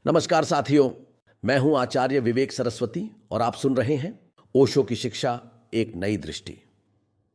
नमस्कार साथियों, मैं हूं आचार्य विवेक सरस्वती और आप सुन रहे हैं ओशो की शिक्षा एक नई दृष्टि।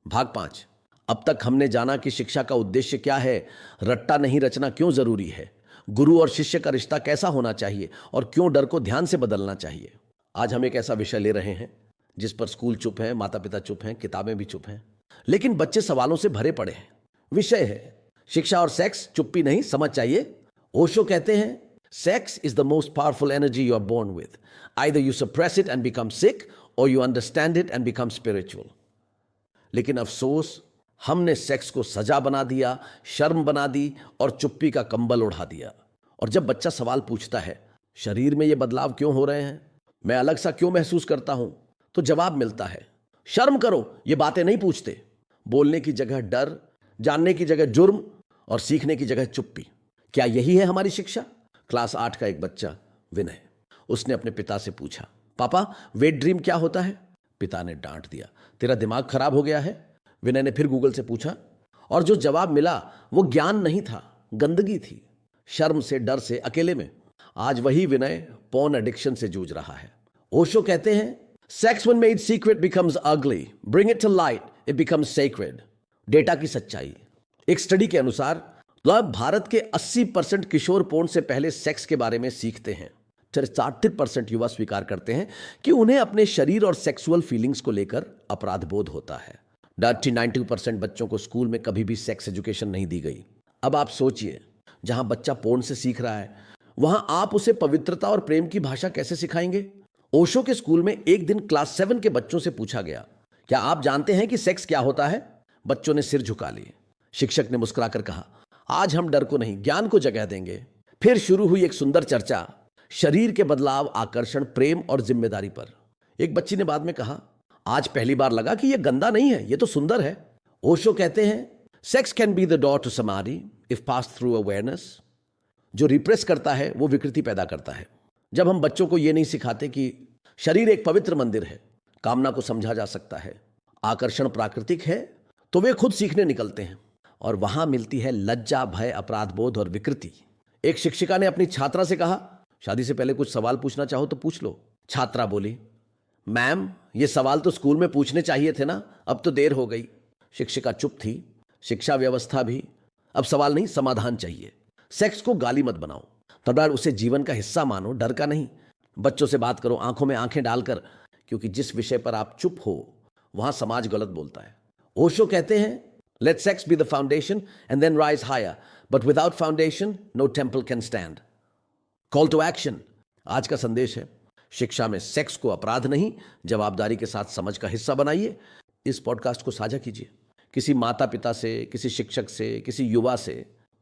भाग 5। अब तक हमने जाना कि शिक्षा का उद्देश्य क्या है, रट्टा नहीं रचना क्यों जरूरी है, गुरु और शिष्य का रिश्ता कैसा होना चाहिए और क्यों डर को ध्यान से बदलना चाहिए। आज हम एक ऐसा विषय ले रहे हैं जिस पर स्कूल चुप है, माता पिता चुप हैं, किताबें भी चुप हैं, लेकिन बच्चे सवालों से भरे पड़े हैं। विषय है शिक्षा और सेक्स, चुप्पी नहीं समझ चाहिए। ओशो कहते हैं sex is the most powerful energy you are born with. Either you suppress it and become sick or you understand it and become spiritual. लेकिन अफसोस, हमने सेक्स को सजा बना दिया, शर्म बना दी और चुप्पी का कंबल उड़ा दिया। और जब बच्चा सवाल पूछता है, शरीर में ये बदलाव क्यों हो रहे हैं, मैं अलग सा क्यों महसूस करता हूं, तो जवाब मिलता है, शर्म करो, ये बातें नहीं पूछते। बोलने की जगह डर, जानने की जगह जुर्म और सीखने की जगह चुप्पी। क्या यही है हमारी शिक्षा? क्लास 8 का एक बच्चा विनय, उसने अपने पिता से पूछा, पापा वेट ड्रीम क्या होता है? पिता ने डांट दिया, तेरा दिमाग खराब हो गया है? विनय ने फिर गूगल से पूछा और जो जवाब मिला वो ज्ञान नहीं था, गंदगी थी। शर्म से, डर से, अकेले में। आज वही विनय पॉर्न एडिक्शन से जूझ रहा है। ओशो कहते हैं sex when made secret becomes ugly, bring it to light, it becomes sacred. Data की सच्चाई, एक स्टडी के अनुसार भारत के 80% किशोर पोर्न से पहले सेक्स के बारे में सीखते हैं। 63% युवा स्वीकार करते हैं कि उन्हें अपने शरीर और सेक्सुअल फीलिंग्स को लेकर अपराध बोध होता है। 92% बच्चों को स्कूल में कभी भी सेक्स एजुकेशन नहीं दी गई। अब आप सोचिए, जहां बच्चा पोर्न से सीख रहा है, वहां आप उसे पवित्रता और प्रेम की भाषा कैसे सिखाएंगे? ओशो के स्कूल में एक दिन क्लास 7 के बच्चों से पूछा गया, क्या आप जानते हैं कि सेक्स क्या होता है? बच्चों ने सिर झुका लिए। शिक्षक ने मुस्कुराकर कहा, आज हम डर को नहीं, ज्ञान को जगह देंगे। फिर शुरू हुई एक सुंदर चर्चा, शरीर के बदलाव, आकर्षण, प्रेम और जिम्मेदारी पर। एक बच्ची ने बाद में कहा, आज पहली बार लगा कि यह गंदा नहीं है, यह तो सुंदर है। ओशो कहते हैं sex can be the door to samadhi if pass through awareness. जो रिप्रेस करता है वो विकृति पैदा करता है। जब हम बच्चों को यह नहीं सिखाते कि शरीर एक पवित्र मंदिर है, कामना को समझा जा सकता है, आकर्षण प्राकृतिक है, तो वे खुद सीखने निकलते हैं और वहां मिलती है लज्जा, भय, अपराध बोध और विकृति। एक शिक्षिका ने अपनी छात्रा से कहा, शादी से पहले कुछ सवाल पूछना चाहो तो पूछ लो। छात्रा बोली, मैम ये सवाल तो स्कूल में पूछने चाहिए थे ना, अब तो देर हो गई। शिक्षिका चुप थी, शिक्षा व्यवस्था भी। अब सवाल नहीं, समाधान चाहिए। सेक्स को गाली मत बनाओ, थोड़ा उसे जीवन का हिस्सा मानो, डर का नहीं। बच्चों से बात करो आंखों में आंखें डालकर, क्योंकि जिस विषय पर आप चुप हो वहां समाज गलत बोलता है। ओशो कहते हैं let sex be the foundation and then rise higher, but without foundation no temple can stand. Call to action। आज का संदेश है, शिक्षा में सेक्स को अपराध नहीं, जवाबदारी के साथ समझ का हिस्सा बनाइए। इस पॉडकास्ट को साझा कीजिए किसी माता पिता से, किसी शिक्षक से, किसी युवा से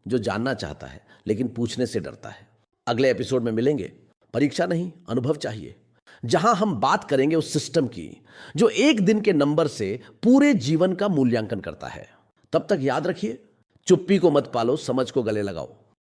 जो जानना चाहता है लेकिन पूछने से डरता है। अगले एपिसोड में मिलेंगे। परीक्षा नहीं, अनुभव चाहिए, जहां हम बात करेंगे उस सिस्टम की जो एक दिन के नंबर से पूरे जीवन का मूल्यांकन करता है। तब तक याद रखिए, चुप्पी को मत पालो, समझ को गले लगाओ।